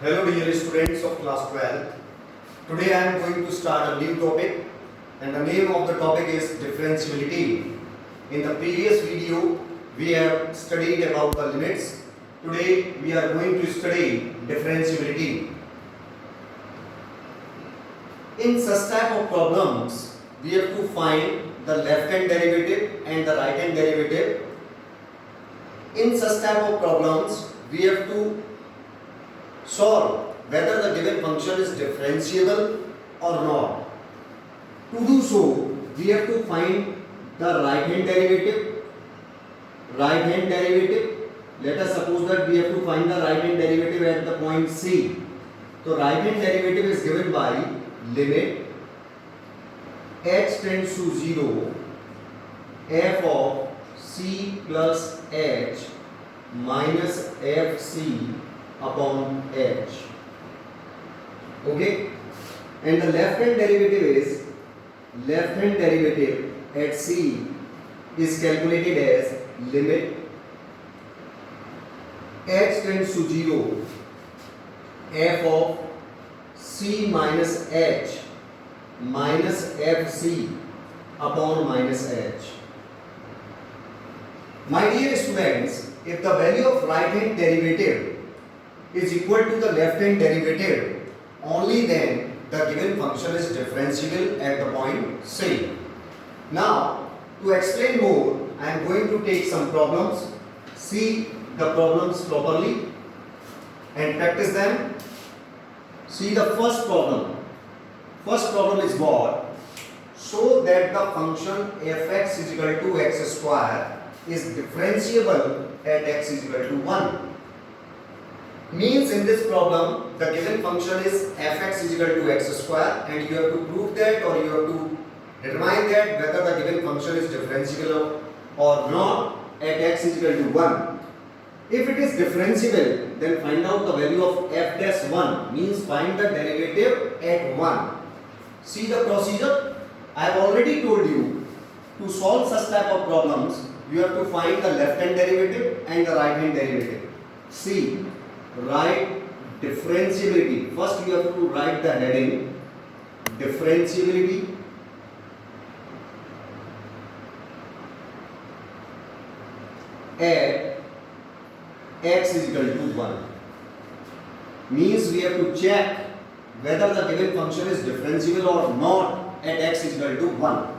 Hello dear students of class 12. Today I am going to start a new topic and the name of the topic is differentiability. In the previous video we have studied about the limits. Today we are going to study differentiability. In such type of problems we have to find the left hand derivative and the right hand derivative. In such type of problems we have to solve whether the given function is differentiable or not. To do so, we have to find the right hand derivative. Right hand derivative. Let us suppose that we have to find the right hand derivative at the point C. So right hand derivative is given by limit h tends to 0 f of c plus h minus fc upon h. Okay, and the left hand derivative at c is calculated as limit h tends to 0 f of c minus h minus fc upon minus h. My dear students, if the value of right hand derivative is equal to the left hand derivative, only then the given function is differentiable at the point C. Now, to explain more, I am going to take some problems, see the problems properly and practice them. See the first problem. First problem is what? So that the function fx is equal to x square is differentiable at x is equal to 1. Means in this problem the given function is fx is equal to x square and you have to prove that or you have to determine that whether the given function is differentiable or not at x is equal to 1. If it is differentiable, then find out the value of f dash 1, means find the derivative at 1. See the procedure. I have already told you to solve such type of problems you have to find the left hand derivative and the right hand derivative. See, write differentiability. First you have to write the heading differentiability at x is equal to 1. Means we have to check whether the given function is differentiable or not at x is equal to 1.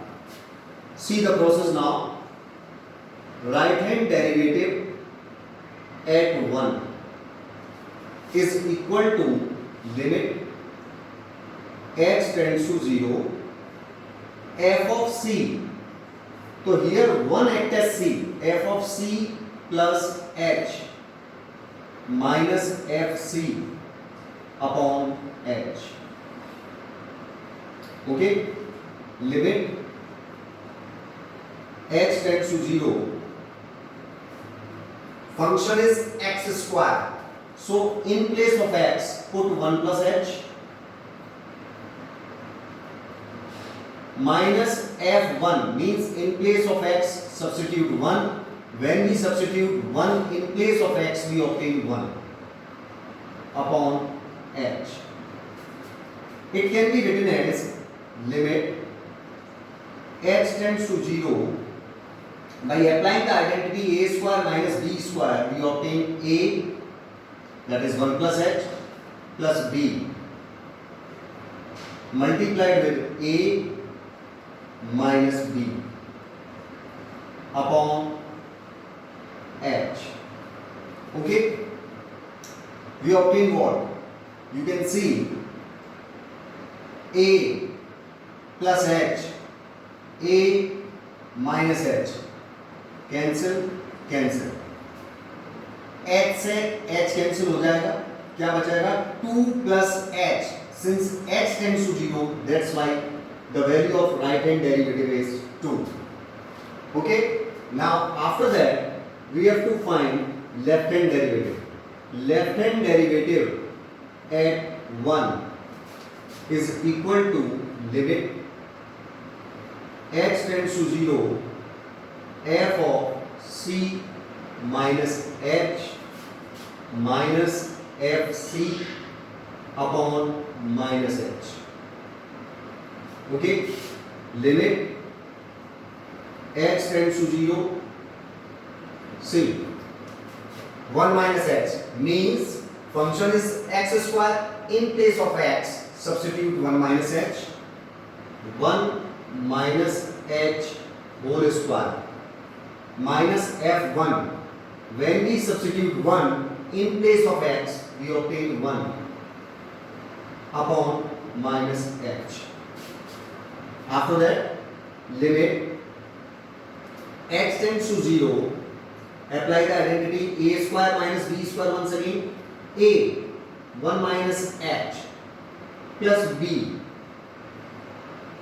See the process now. Right hand derivative at 1 is equal to limit h tends to 0 f of c. So here 1 act as c, f of c plus h minus fc upon h. Okay, limit h tends to 0. Function is x square. So in place of x, put 1 plus h minus f1, means in place of x substitute 1. When we substitute 1 in place of x, we obtain 1 upon h. It can be written as limit h tends to 0. By applying the identity a square minus b square, we obtain a, that is 1 plus h, plus b multiplied with a minus b upon h. Okay, we obtain what? You can see a plus h, a minus h, cancel cancel, h से h cancel हो जाएगा, क्या बचेगा 2 plus h. Since h tends to 0, that's why the value of right hand derivative is 2. Okay, now after that we have to find left hand derivative. Left hand derivative at 1 is equal to limit h tends to 0 f of c minus h minus fc upon minus h. Okay, limit x tends to 0. See, 1 minus h means function is x square. In place of x, substitute 1 minus h. 1 minus h whole square minus f1. When we substitute 1 in place of x, we obtain 1 upon minus h. After that, limit x tends to 0. Apply the identity a square minus b square once again. A 1 minus h plus b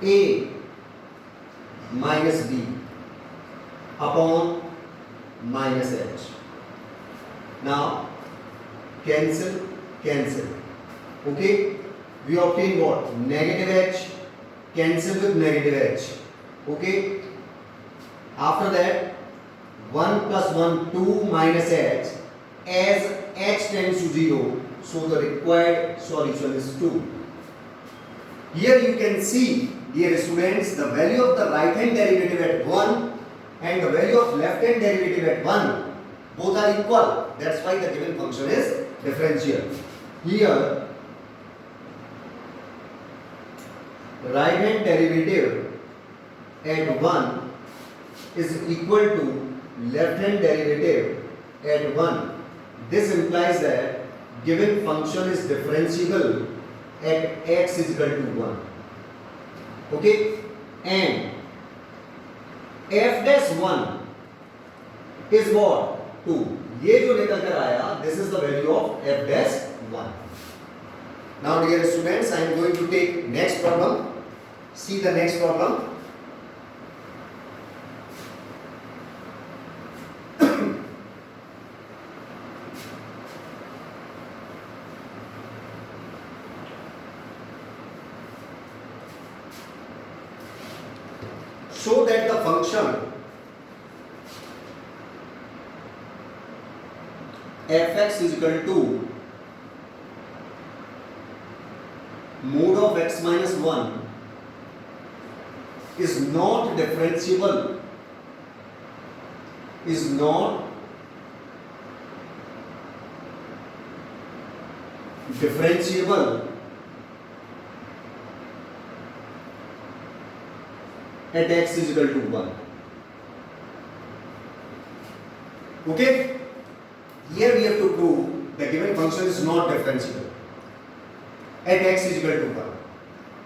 a minus b upon minus h. Now cancel, cancel. Okay, we obtain what? Negative h. Cancel with negative h. Okay, after that 1 plus 1 2 minus h. As h tends to 0, so the required solution is 2. Here you can see, dear students, the value of the right hand derivative at 1 and the value of left hand derivative at 1, both are equal. That's why the given function is differential. Here right hand derivative at 1 is equal to left hand derivative at 1. This implies that given function is differentiable at x is equal to 1. Okay, and f dash 1 is what? 2. ये जो निकल कर आया, this is the value of f dash 1. Now dear students, I am going to take next problem. See the next problem. Show that the function fx is equal to mod of x minus 1 is not differentiable, at x is equal to 1. Okay, here we have to prove the given function is not differentiable at x is equal to 1.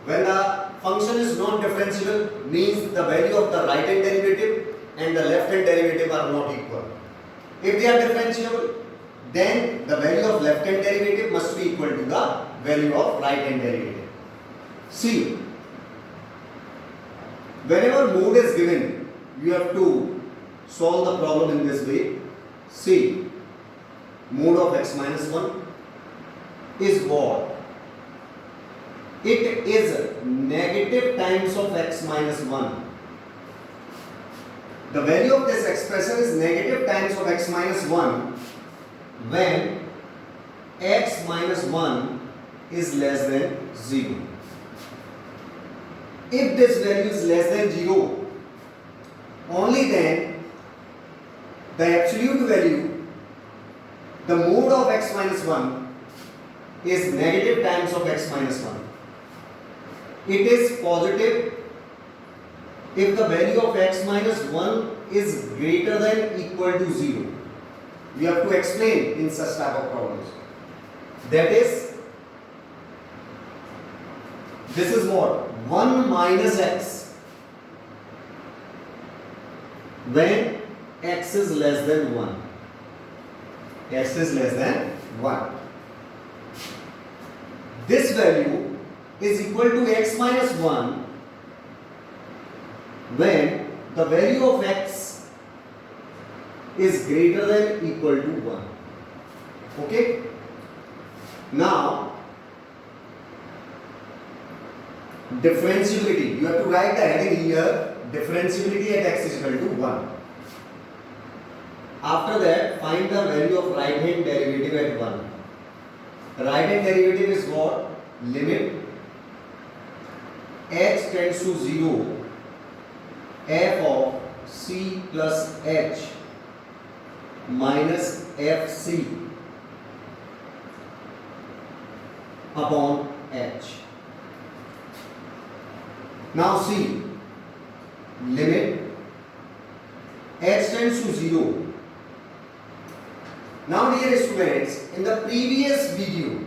When the function is not differentiable, means the value of the right hand derivative and the left hand derivative are not equal. If they are differentiable, then the value of left hand derivative must be equal to the value of right hand derivative. See, whenever mod is given, you have to solve the problem in this way. See, mod of x minus 1 is what? It is negative times of x minus 1. The value of this expression is negative times of x minus 1 when x minus 1 is less than 0. If this value is less than 0, only then the absolute value, the mod of x minus 1 is negative times of x minus 1. It is positive if the value of x minus 1 is greater than equal to 0. We have to explain in such type of problems. That is, this is what? 1 minus x when x is less than 1. X is less than 1. This value is equal to x minus 1 when the value of x is greater than equal to 1. Okay? Now, differentiability. You have to write the heading here, differentiability at x is equal to 1. After that, find the value of right hand derivative at 1. right hand derivative is what? Limit h tends to 0 f of c plus h minus fc upon h. Now see, limit h tends to 0. Now dear students, in the previous video,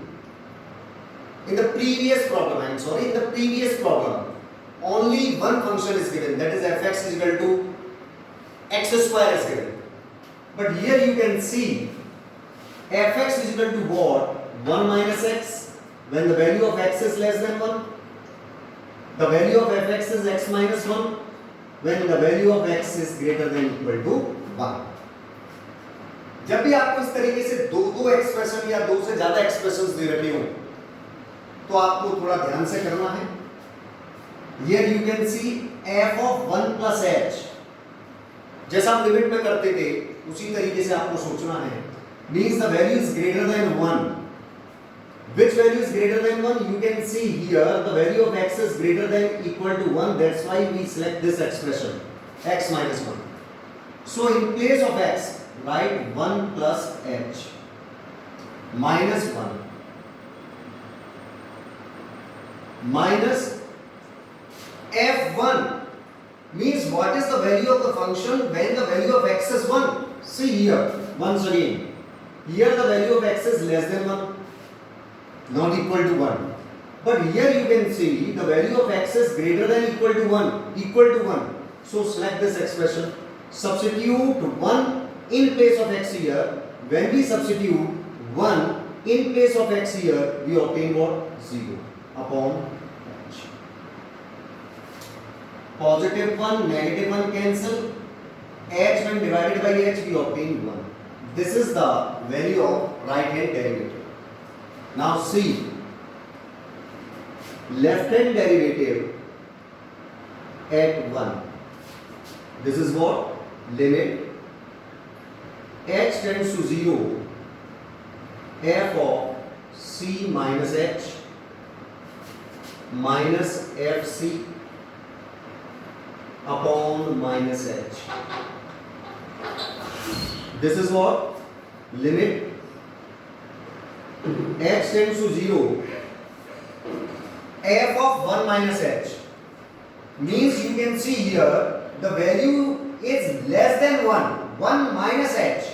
in the previous problem, only one function is given, that is fx is equal to x square is given. But here you can see fx is equal to what? 1 minus x, when the value of x is less than 1. The value of fx is x minus 1, when the value of x is greater than equal to 1. जब भी आपको इस तरीके से दो expression या दो से ज्यादा एक्सप्रेशंस दे रखे हो तो आपको थोड़ा ध्यान से करना है. Here you can see f of 1 plus h, जैसा हम लिमिट में करते थे उसी तरीके से आपको सोचना है. Means the value is greater than 1. Which value is greater than 1? You can see here the value of x is greater than equal to 1. That's why we select this expression x minus 1. So in place of x, write 1 plus h minus 1 minus f1. Means what is the value of the function when the value of x is 1? See here, once again, here the value of x is less than 1, not equal to 1. But here you can see the value of x is greater than equal to 1, So select this expression, substitute 1 in place of x here. When we substitute 1 in place of x here, we obtain what? 0 upon h. Positive 1, negative 1 cancel. H when divided by h, we obtain 1. This is the value of right hand derivative. Now see, left hand derivative at 1. This is what? Limit h tends to 0 f of c minus h minus fc upon minus h. This is what? Limit h tends to 0 f of 1 minus h. Means you can see here the value is less than 1 minus h.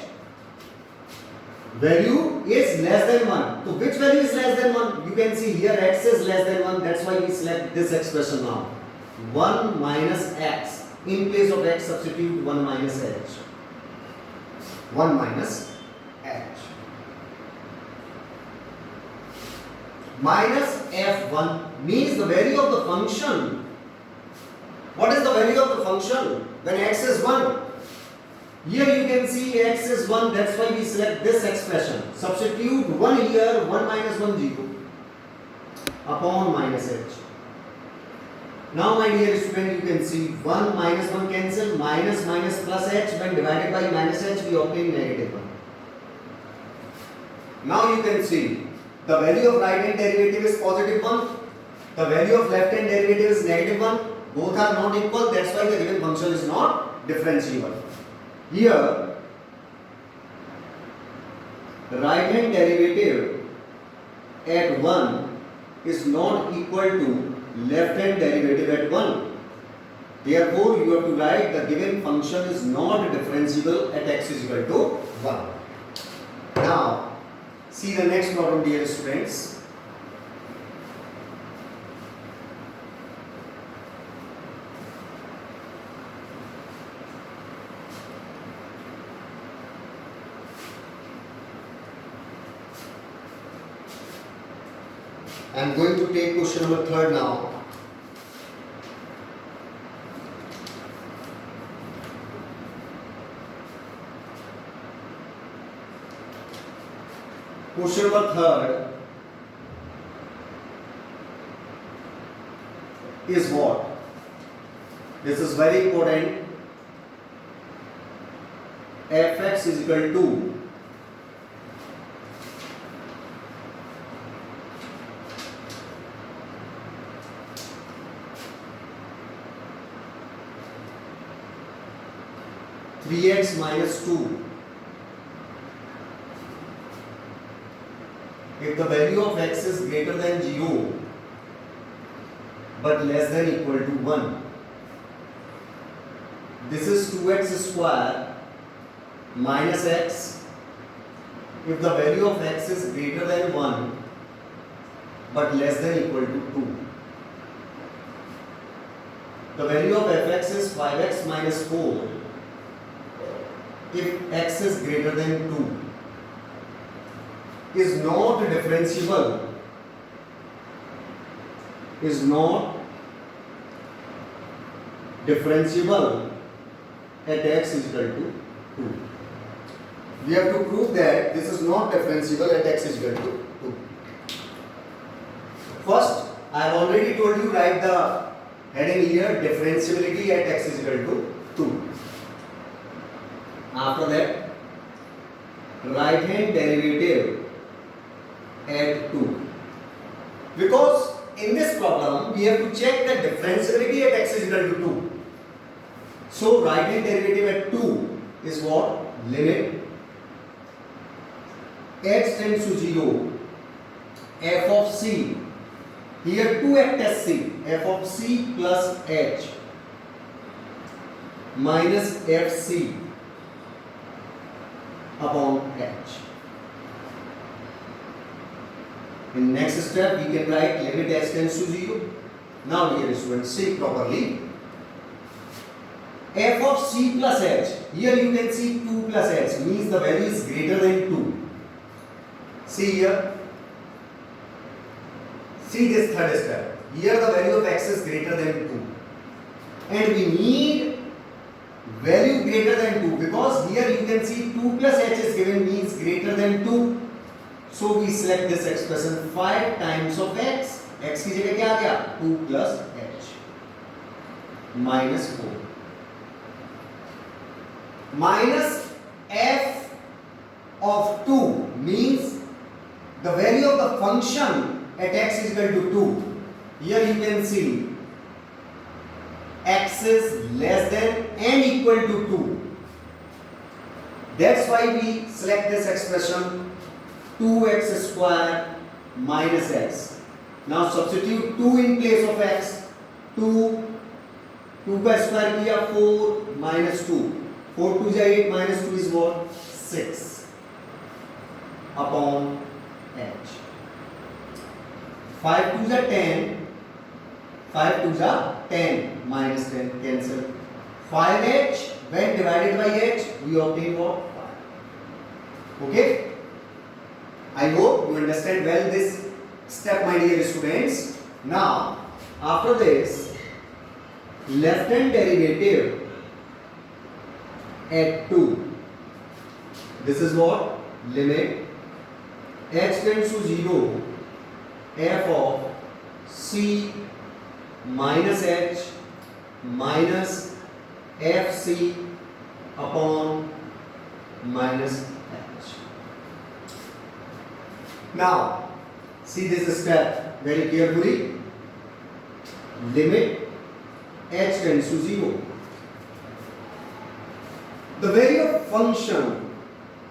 Value is less than 1. So which value is less than 1? You can see here x is less than 1. That's why we select this expression now. 1 minus x. In place of x, substitute 1 minus h. 1 minus h. Minus f1 means the value of the function. What is the value of the function when x is 1? Here you can see x is 1, that's why we select this expression. Substitute 1 here, 1 minus 1, 0 upon minus h. Now my dear student, you can see 1 minus 1 cancel, minus minus plus h, when divided by minus h we obtain negative 1. Now you can see the value of right hand derivative is positive 1, the value of left hand derivative is negative 1, both are not equal, that's why the given function is not differentiable. Here, right hand derivative at 1 is not equal to left hand derivative at 1. Therefore, you have to write the given function is not differentiable at x is equal to 1. Now, see the next problem, dear students. I am going to take question number 3 now. Question number 3 is what? This is very important. Fx is equal to 3x minus 2. If the value of x is greater than 0 but less than equal to 1, this is 2x square minus x. If the value of x is greater than 1 but less than equal to 2, the value of fx is 5x minus 4 if x is greater than 2, is not differentiable at x is equal to 2. We have to prove that this is not differentiable at x is equal to 2. First, I have already told you, write the heading here, differentiability at x is equal to 2. After that, right hand derivative at 2. Because in this problem, we have to check the differentiability at x is equal to 2. So, right hand derivative at 2 is what? Limit x tends to 0, f of c, here 2 act as c, f of c plus h minus fc upon h. In next step, we can write limit x tends to 0. Now, dear students, see properly. F of c plus h, here you can see 2 plus h, means the value is greater than 2. See here. See this third step. Here the value of x is greater than 2. And we need value greater than 2 because here you can see 2 plus h is given, means greater than 2. So we select this expression 5 times of x. x की जगह क्या आ गया? 2 plus h minus 4 minus f of 2 means the value of the function at x is equal to 2. Here you can see x is less than and equal to 2. That's why we select this expression 2x square minus x. Now substitute 2 in place of x. 2 का square किया 4 minus 2. 4 2 जा 8 minus 2 is what? 6 upon h. 5 2 जा 10. 5 2 जा 10 minus 10 cancel. 5h when divided by h we obtain what? 5. Okay? I hope you understand well this step, my dear students. Now, after this, left hand derivative at 2. This is what? Limit x tends to 0, f of c minus h minus fc upon minus h. Now, see this step very carefully. Limit h tends to 0. The value of function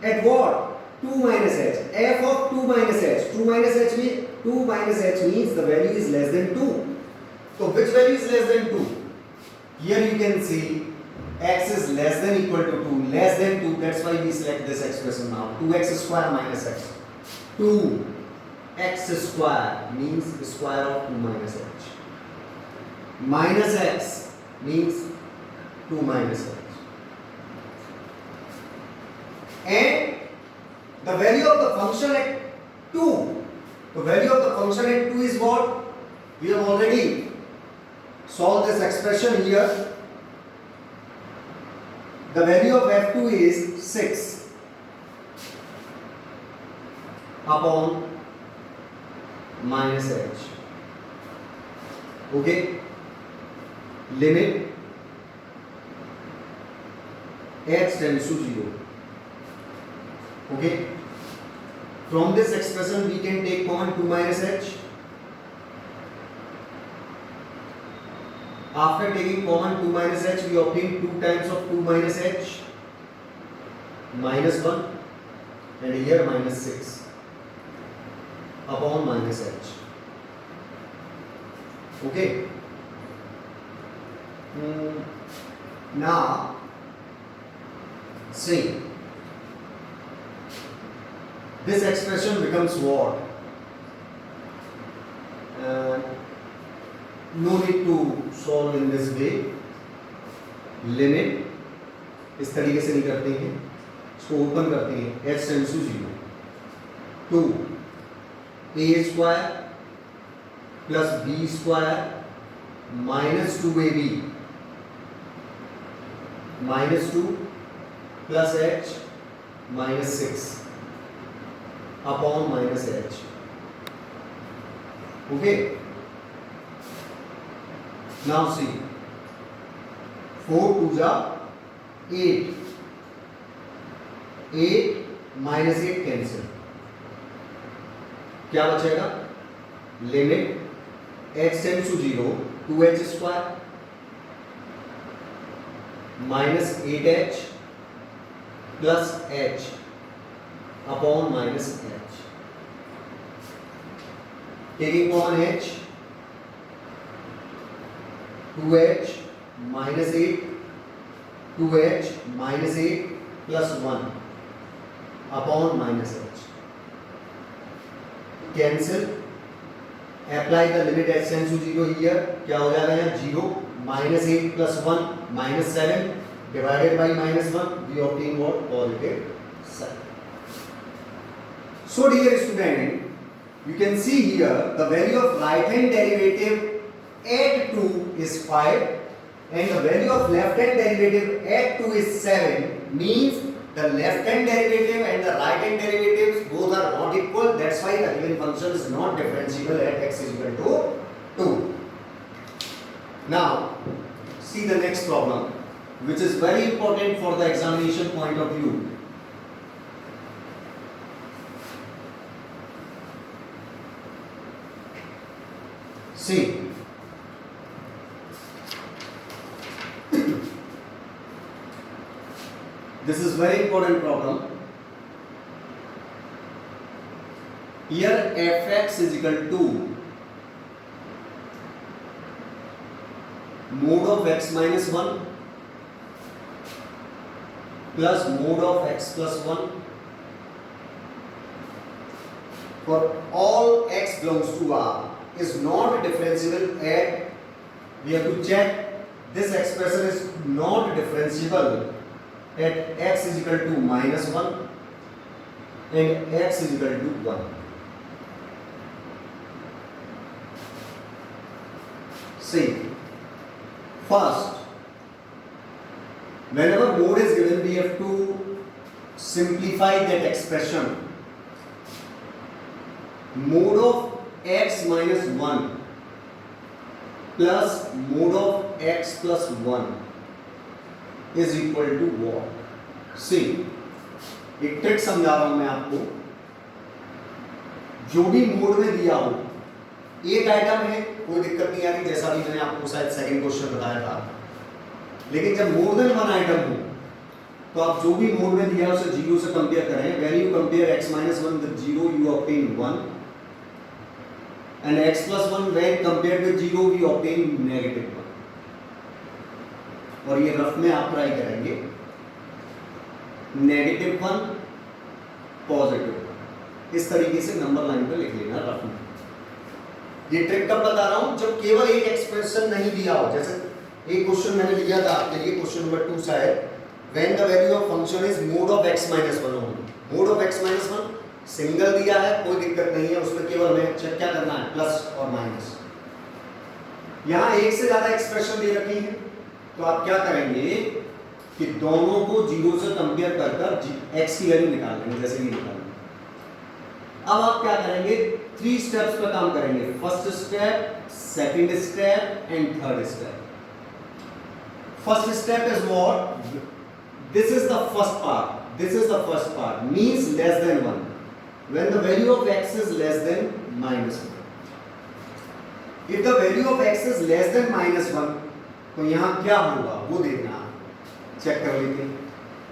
at what? 2 minus h. f of 2 minus h. 2 minus h means the value is less than 2. So, which value is less than 2? Here you can see x is less than equal to 2. Less than 2. That's why we select this expression now. 2x square minus x. 2x square means square of 2 minus h. Minus x means 2 minus h. And the value of the function at 2. The value of the function at 2 is what? We have already solved this expression here. The value of f2 is 6 upon minus h. Okay? Limit h tends to 0. Okay? From this expression we can take common 2 minus h. After taking common 2 minus h, we obtain 2 times of 2 minus h. -1 and here -6 upon -h. Okay. Now see, this expression becomes what? No need to solve in this way. Limit इस तरीके से नहीं करते हैं, इसको open करते हैं, h tends to 0 to a² plus b² -2ab -2 plus h -6 upon -h. Okay. Now see, 4 2 जा 8, 8 -8 कैंसिल, क्या बचेगा? Limit h tends to 0 2h² -8h plus h upon -h. Taking common h, 2h -8 2h -8 plus 1 upon -h. Cancel, apply the limit h tends to 0 here, क्या हो जाएगा यहाँ 0 -8 plus 1 -7 divided by -1, we obtain what? Positive 7. So dear student, you can see here the value of right hand derivative at 2 is 5 and the value of left hand derivative at 2 is 7, means the left hand derivative and the right hand derivatives both are not equal. That's why the given function is not differentiable at x is equal to 2. Now see the next problem, which is very important for the examination point of view. See, this is very important problem. Here fx is equal to mod of x minus 1 plus mod of x plus 1 for all x belongs to R is not differentiable at, we have to check this expression is not differentiable at x is equal to -1 and x is equal to 1. See, first, whenever mod is given, we have to simplify that expression. Mod of x minus 1 plus mod of x plus 1 is equal to what? See, एक trick समझा रहा हूं मैं आपको. जो भी mode में दिया हो, एक आइटम है, कोई दिक्कत नहीं आ रही, जैसा भी मैंने आपको शायद सेकंड क्वेश्चन बताया था. लेकिन जब मोर देन वन आइटम हो, तो आप जो भी मोड में दिया है उसे 0 से कंपेयर करें. When you compare x minus 1 with 0 you obtain 1 and x plus 1 when compared with 0 we obtain -1. और ये रफ में आप ट्राई करेंगे, -1 +1 इस तरीके से नंबर लाइन पे लिख लेना रफ में. ये ट्रिक कब बता रहा हूं? जब केवल एक एक्सप्रेशन नहीं दिया हो. जैसे एक क्वेश्चन मैंने लिया था आपके लिए, क्वेश्चन नंबर 2 शायद, when the value of function is mod of x minus 1 only. mod of x minus 1 single दिया है, कोई दिक्कत नहीं है, उसमें केवल हमें चेक क्या करना है, प्लस और माइनस. यहां एक से ज्यादा एक्सप्रेशन दे रखी है, तो आप क्या करेंगे कि दोनों को 0 से कंपेयर कर x की वैल्यू निकाल लेंगे, जैसे भी निकालेंगे. अब आप क्या करेंगे, 3 स्टेप्स पर काम करेंगे. First step, second step and third step. First step is what? This is the first part. This is the first part, means less than 1. When the value of x is less than -1. If the value of x is less than -1, तो यहाँ क्या होगा वो देखना, check कर लेते हैं.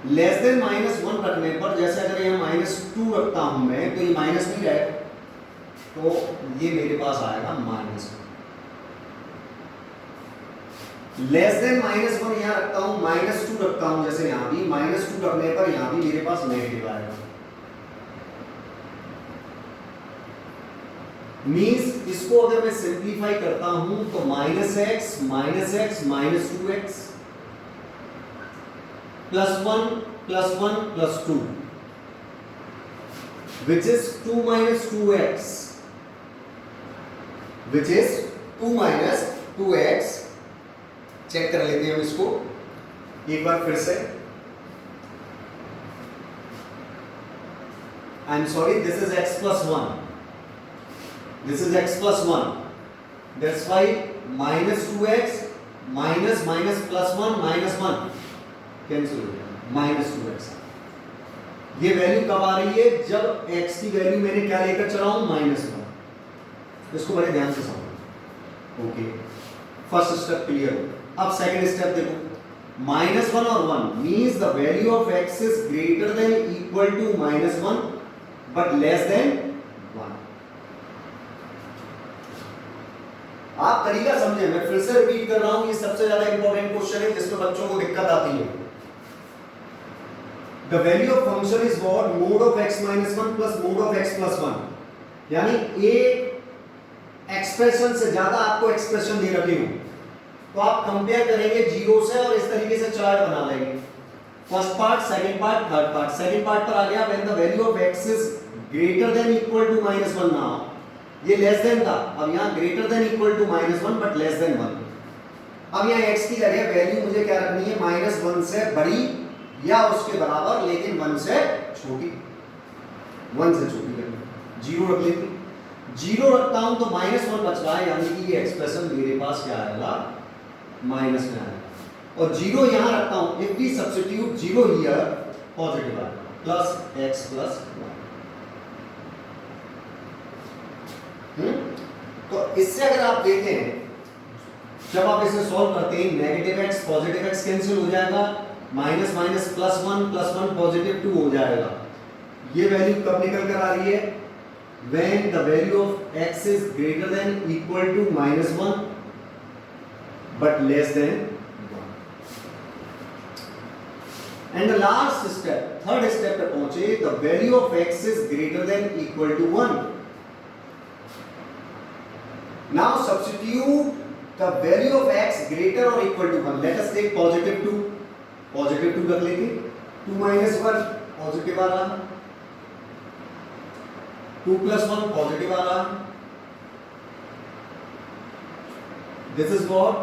Less than -1 रखने पर, जैसे अगर यहाँ -2 रखता हूं मैं, तो ये माइनस नहीं रहेगा, तो ये मेरे पास आएगा -1। लेस देन -1 यहाँ रखता हूं, -2 रखता हूं, जैसे यहाँ भी -2 रखने पर यहाँ भी मेरे पास नेगेटिव आएगा। मीन्स इसको अगर मैं सिंप्लीफाई करता हूं तो -x -2x +1 +2 which is 2 - 2x, which is 2 - 2x। Check कर लेते हैं हम इसको एक बार फिर से। I am sorry, this is x + 1, this is x + 1, that's why -2x minus +1 -1 cancel हो गया, -2x। ये वैल्यू कब आ रही है? जब x की वैल्यू मैंने क्या लेकर चला हूं, -1। इसको बड़े ध्यान से समझो। ओके, फर्स्ट स्टेप क्लियर हो। अब सेकंड स्टेप देखो, -1 और 1 means the value of x is greater than equal to -1 but less than 1। आप तरीका समझे, मैं फिर से रिपीट कर रहा हूं, ये सबसे ज्यादा इंपॉर्टेंट क्वेश्चन है जिसमें बच्चों को दिक्कत आती है। The value of function is what, mod of x - 1 plus mod of x + 1, यानी एक एक्सप्रेशन से ज्यादा आपको एक्सप्रेशन दे रखी हो तो आप कंपेयर करेंगे जीरो से और इस तरीके से चार्ट बना लेंगे। First part, second part, third part. Second part पर आ गया when the value of x is greater than equal to -1। Now ये लेस देन था, अब यहाँ greater than equal to -1 but less than 1। अब यहाँ x की जगह वैल्यू मुझे क्या रखनी है, -1 से बड़ी या उसके बराबर, लेकिन 1 से छोटी, 1 से छोटी रखनी। जीरो रख लेती, जीरो रखता हूं तो -1 बच रहा है, यानी कि ये एक्सप्रेशन मेरे पास क्या आएगा, माइनस में आएगा। और जीरो यहां रखता हूं, if we substitute zero here, positive आएगा, +x + 1। तो इससे अगर आप देखें, जब आप इसे सॉल्व करते हैं, negative x positive x cancel हो जाएगा, माइनस माइनस +1 पॉजिटिव 2 हो जाएगा। ये वैल्यू कब निकल कर आ रही है, when the value of x is greater than equal to -1 but less than 1। and the last step, third step पे पहुंचे, the value of x is greater than equal to 1। now substitute the value of x greater or equal to 1। let us take +2, +2 रख लेंगे, 2 - 1 positive आ रहा, 2 + 1 positive आ रहा। This is what,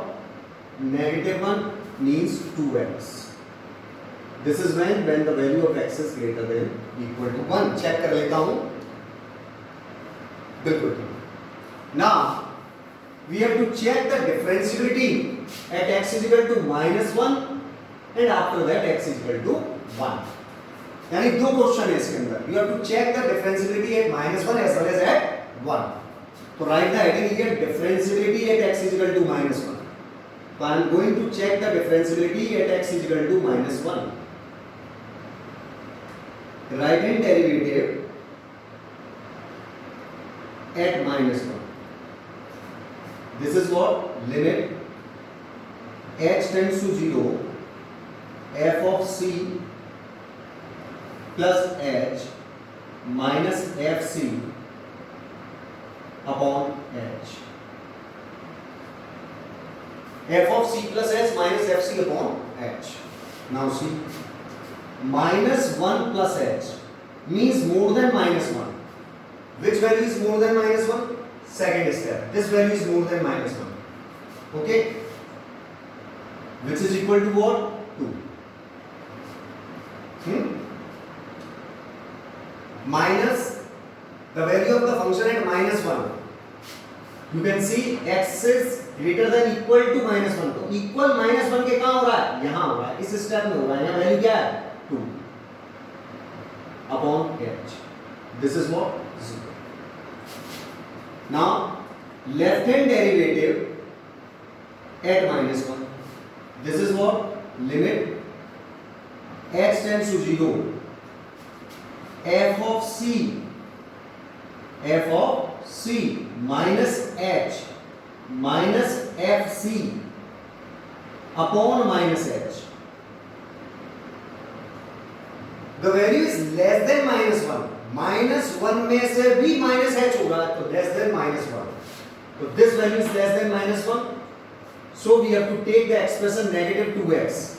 -1 means 2x। This is when the value of x is greater than equal to 1। Check कर लेता हूं, बिल्कुल। now we have to check the differentiability at x is equal to -1 and after that x is equal to 1। यानी दो question है इसके अंदर, you have to check the differentiability at -1 as well as at 1। तो right the heading here, differentiability at x is equal to -1। तो I am going to check the differentiability at x is equal to -1। Right hand derivative at -1, this is what, limit h tends to 0 f of c plus h minus fc upon h, f of c plus h minus fc upon h। now see, -1 plus h means more than -1। which value is more than -1? second step, this value is more than -1, okay, which is equal to what, 2। minus the value of the function at -1, you can see x is greater than equal to -1। तो equal -1 के कहां हो रहा है, यहां हो रहा है, इस स्टेप में हो रहा है। यहां वैल्यू क्या है, 2 upon h। this is what, 0। now left hand derivative at -1, this is what, limit x tends to 0, f of c minus h minus fc upon minus h. The value is less than minus 1. Minus 1 में से भी minus h हो रहा है, तो less than minus 1. तो this value is less than minus 1. So we have to take the expression negative 2x.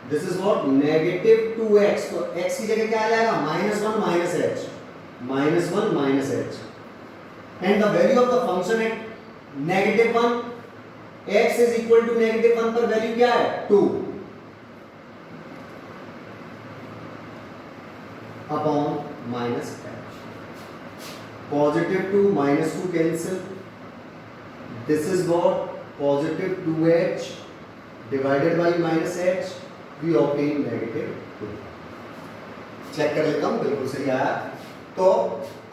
This is what negative 2x. तो x की जगह क्या आ जाएगा? minus 1 minus h. minus 1 minus h. And the value of the function at negative 1, x is equal to negative 1 पर value क्या है? 2 upon minus h. Positive 2 minus 2 cancel. This is what positive 2h divided by minus h. We obtain negative 2. Check कर लेता हूँ, बिल्कुल सही आया. तो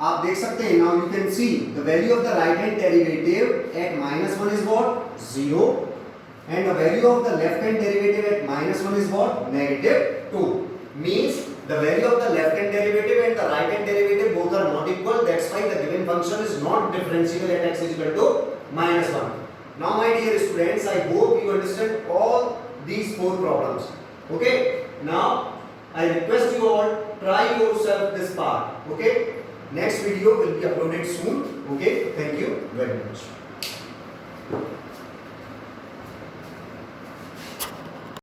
आप देख सकते हैं, now you can see the value of the right hand derivative at minus 1 is what? 0, and the value of the left hand derivative at minus 1 is what? negative 2. Means the value of the left hand derivative and the right hand derivative both are not equal. That's why the given function is not differentiable at x is equal to minus 1. Now my dear students, I hope you understand all these 4 problems. Okay, now I request you all, try yourself this part. Okay, next video will be uploaded soon. Okay, thank you very much.